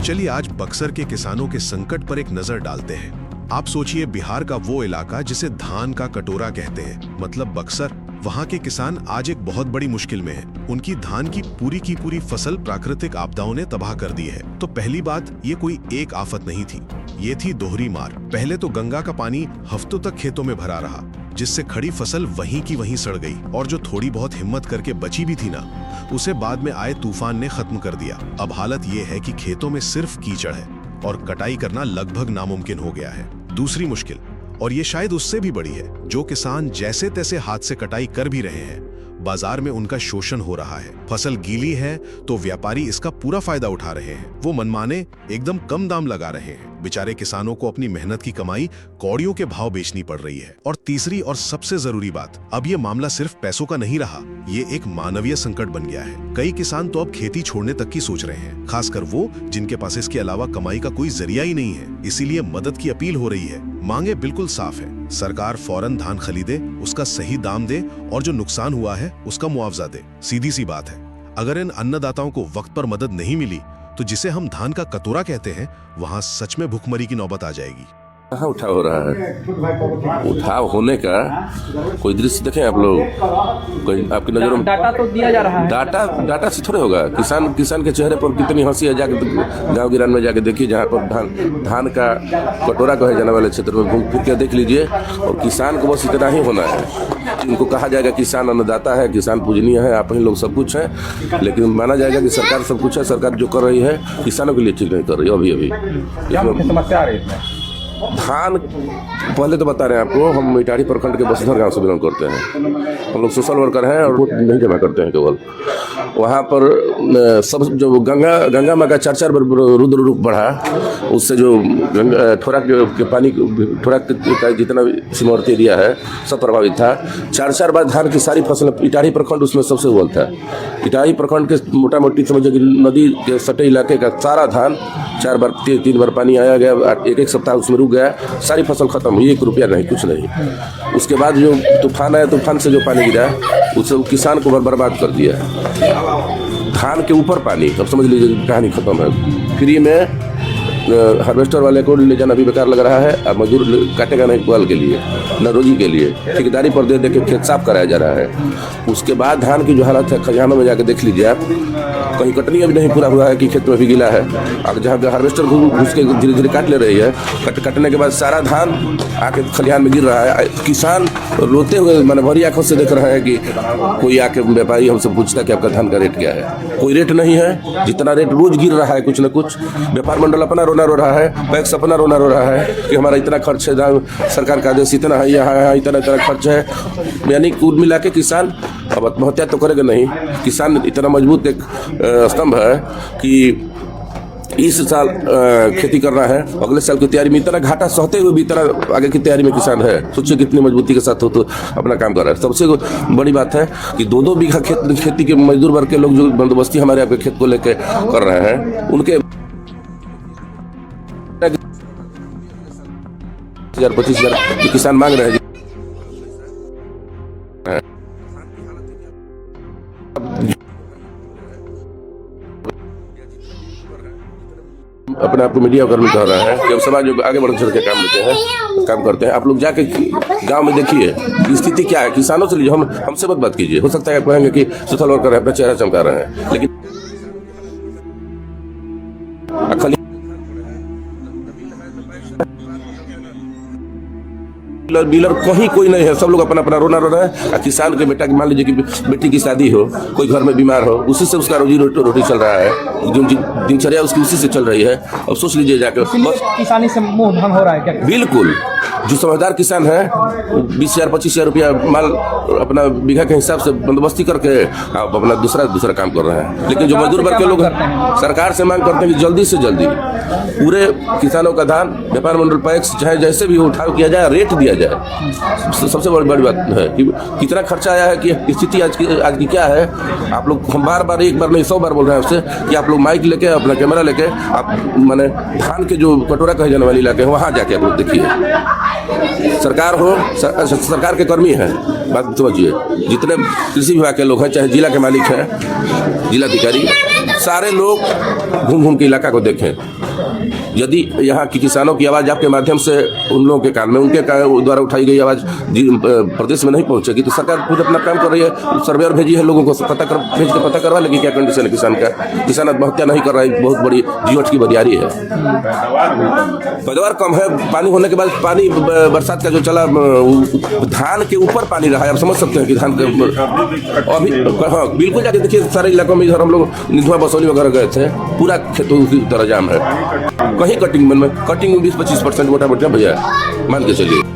चलिए आज बक्सर के किसानों के संकट पर एक नजर डालते हैं। आप सोचिए बिहार का वो इलाका जिसे धान का कटोरा कहते हैं, मतलब बक्सर। वहाँ के किसान आज एक बहुत बड़ी मुश्किल में हैं। उनकी धान की पूरी फसल प्राकृतिक आपदाओं ने तबाह कर दी है। तो पहली बात, ये कोई एक आफत नहीं थी, ये थी दोहरी मार। पहले तो गंगा का पानी हफ्तों तक खेतों में भरा रहा, जिससे खड़ी फसल वहीं की वहीं सड़ गई, और जो थोड़ी बहुत हिम्मत करके बची भी थी ना, उसे बाद में आए तूफान ने खत्म कर दिया। अब हालत ये है कि खेतों में सिर्फ कीचड़ है और कटाई करना लगभग नामुमकिन हो गया है। दूसरी मुश्किल, और ये शायद उससे भी बड़ी है, जो किसान जैसे तैसे हाथ से कटाई कर भी रहे हैं, बाजार में उनका शोषण हो रहा है। फसल गीली है तो व्यापारी इसका पूरा फायदा उठा रहे हैं। वो मनमाने एकदम कम दाम लगा रहे हैं। बेचारे किसानों को अपनी मेहनत की कमाई कौड़ियों के भाव बेचनी पड़ रही है। और तीसरी और सबसे जरूरी बात, अब ये मामला सिर्फ पैसों का नहीं रहा, ये एक मानवीय संकट बन गया है। कई किसान तो अब खेती छोड़ने तक की सोच रहे हैं, खासकर वो जिनके पास इसके अलावा कमाई का कोई जरिया ही नहीं है। इसीलिए मदद की अपील हो रही है। मांगे बिल्कुल साफ है, सरकार फौरन धान खरीदे, उसका सही दाम दे और जो नुकसान हुआ है उसका मुआवजा दे। सीधी सी बात है, अगर इन अन्नदाताओं को वक्त पर मदद नहीं मिली तो जिसे हम धान का कटोरा कहते हैं, वहां सच में भुखमरी की नौबत आ जाएगी। कहाँ उठाव हो रहा है? उठाव होने का कोई दृश्य देखें आप लोग, कोई आपकी नजरों में? डाटा तो दिया जा रहा है। डाटा से थोड़े होगा। किसान के चेहरे पर कितनी हंसी है। जाके गांव गिरान में जाके देखिए, जहाँ पर धान का कटोरा कहे जाने वाले क्षेत्र में घूम फिर के देख लीजिए। और किसान को बस इतना ही होना है। इनको कहा जाएगा किसान अन्नदाता है, किसान पूजनीय है, आप ही लोग सब कुछ है, लेकिन माना जाएगा कि सरकार सब कुछ है। सरकार जो कर रही है किसानों के लिए ठीक नहीं कर रही है। अभी समस्या आ रही है धान, पहले तो बता रहे हैं आपको, हम इटाढ़ी प्रखंड के बसधर गांव से बिलोंग करते हैं। हम लोग सोशल वर्कर हैं और वोट नहीं जमा करते हैं केवल। वहाँ पर सब जो गंगा माँ का 4 रुद्र रूप बढ़ा, उससे जो ठोरा के पानी, ठोरा का जितना सीमावर्ती एरिया है सब प्रभावित था। 4 बार धान की सारी फसल, इटाढ़ी प्रखंड उसमें सबसे अव्वल था। इटाढ़ी प्रखंड के मोटा मोटी समझे कि नदी के सटे इलाके का सारा धान 4 बार 3 बार पानी आया गया, एक सप्ताह उसमें रुक गया, सारी फसल खत्म हुई, 1 रुपया नहीं, कुछ नहीं। उसके बाद जो तूफान आया, तूफान से जो पानी गिरा उससे किसान को बर्बाद कर दिया। धान के ऊपर पानी, अब समझ लीजिए कहानी खत्म है। फ्री में हार्वेस्टर वाले को ले जाना भी बेकार लग रहा है, और मजदूर काटेगा नहीं पुआल के लिए, न रोजी के लिए, ठेकेदारी पर दे के खेत साफ कराया जा रहा है। उसके बाद धान की जो हालत है, खलिहानों में जाके देख लीजिए आप, कहीं कटनी अभी नहीं पूरा हुआ है कि खेत में भी गीला है। अब जहाँ हार्वेस्टर घुस के धीरे धीरे काट ले रही है, कटने के बाद सारा धान आके खलिहान में गिर रहा है। किसान रोते हुए मन भरी आंखों से देख रहे हैं कि कोई आके व्यापारी हमसे पूछता कि आपका धान का रेट क्या है। कोई रेट नहीं है, जितना रेट रोज गिर रहा है कुछ न कुछ। व्यापार मंडल अपना रोना रो रहा है, पैक्स अपना रोना रो रहा है कि हमारा इतना खर्च है, सरकार का आदेश इतना है, यहाँ इतना खर्च है। यानी कुल मिला के किसान अब आत्महत्या तो करेगा नहीं। किसान इतना मजबूत एक स्तंभ है कि इस साल खेती कर रहा है, अगले साल की तैयारी में इतना घाटा सहते हुए भी इतना आगे की तैयारी में किसान है। सोचिए कितनी मजबूती के साथ हो तो अपना काम कर रहा है। सबसे बड़ी बात है कि 2-2 बीघा खेती के मजदूर वर्ग के लोग जो बंदोबस्ती हमारे आपके खेत को लेकर कर रहे हैं, उनके 25,000 किसान मांग रहे हैं। अपने आप को मीडिया कर्मी कह रहा है कि अब समाज में आगे बढ़ चल के काम करते हैं। आप लोग जाके गांव में देखिए स्थिति क्या है। किसानों से लीजिए, हमसे मत बात कीजिए। हो सकता है आप कहेंगे कि सोशल वर्कर है, अपना चेहरा चमका रहे हैं, लेकिन डीलर कहीं कोई नहीं है। सब लोग अपना अपना रोना रो रहे हैं। किसान के बेटा, मान लीजिए कि बेटी की शादी हो, कोई घर में बीमार हो, उसी से उसका रोजी रोटी चल रहा है, जो दिनचर्या उसकी उसी से चल रही है। अब सोच लीजिए जाकर, बस किसानी से मुंह भंग हो रहा है क्या? बिल्कुल। जो समझदार किसान है 20,000 25,000 रुपया माल अपना बीघा के हिसाब से बंदोबस्ती करके आप अपना दूसरा काम कर रहे हैं। लेकिन जो मजदूर वर्ग के लोग सरकार से मांग करते हैं कि जल्दी से जल्दी पूरे किसानों का धान व्यापार मंडल पैक्स चाहे जैसे भी उठाव किया जाए, रेट दिया जाए। सबसे बड़ी बात है कि कितना खर्चा आया है, कि स्थिति आज की क्या है। आप लोग, हम बार एक बार नहीं 100 बार बोल रहे हैं आपसे कि आप लोग माइक लेके, अपना कैमरा लेके, आप माने धान के जो कटोरा कहे जाने वाली इलाके हैं वहाँ जाके आप लोग देखिए। सरकार हो, सरकार के कर्मी हैं, बात समझिए। जितने कृषि विभाग के लोग हैं, चाहे जिला के मालिक हैं, जिलाधिकारी, सारे लोग घूम के इलाका को देखें। यदि यहाँ की किसानों की आवाज़ आपके माध्यम से उन लोगों के कान में, उनके द्वारा उठाई गई आवाज़ प्रदेश में नहीं पहुँचेगी तो सरकार खुद अपना काम कर रही है। सर्वेयर भेजी है, लोगों को भेज के पता करवा लेगी क्या कंडीशन है किसान का। किसान आत्महत्या नहीं कर रहा है, बहुत बड़ी जीवट की बरियारी है। पैदावार कम है, पानी होने के बाद पानी बरसात का जो चला धान के ऊपर पानी रहा है। आप समझ सकते हैं कि धान के अभी हाँ बिल्कुल जाके देखिए सारे इलाकों में इधर हम लोग निधवा बसौली वगैरह गए थे, पूरा खेतों की तरह जाम है। कहीं कटिंग में 20-25% मोटा मोटा भैया मान के चलिए।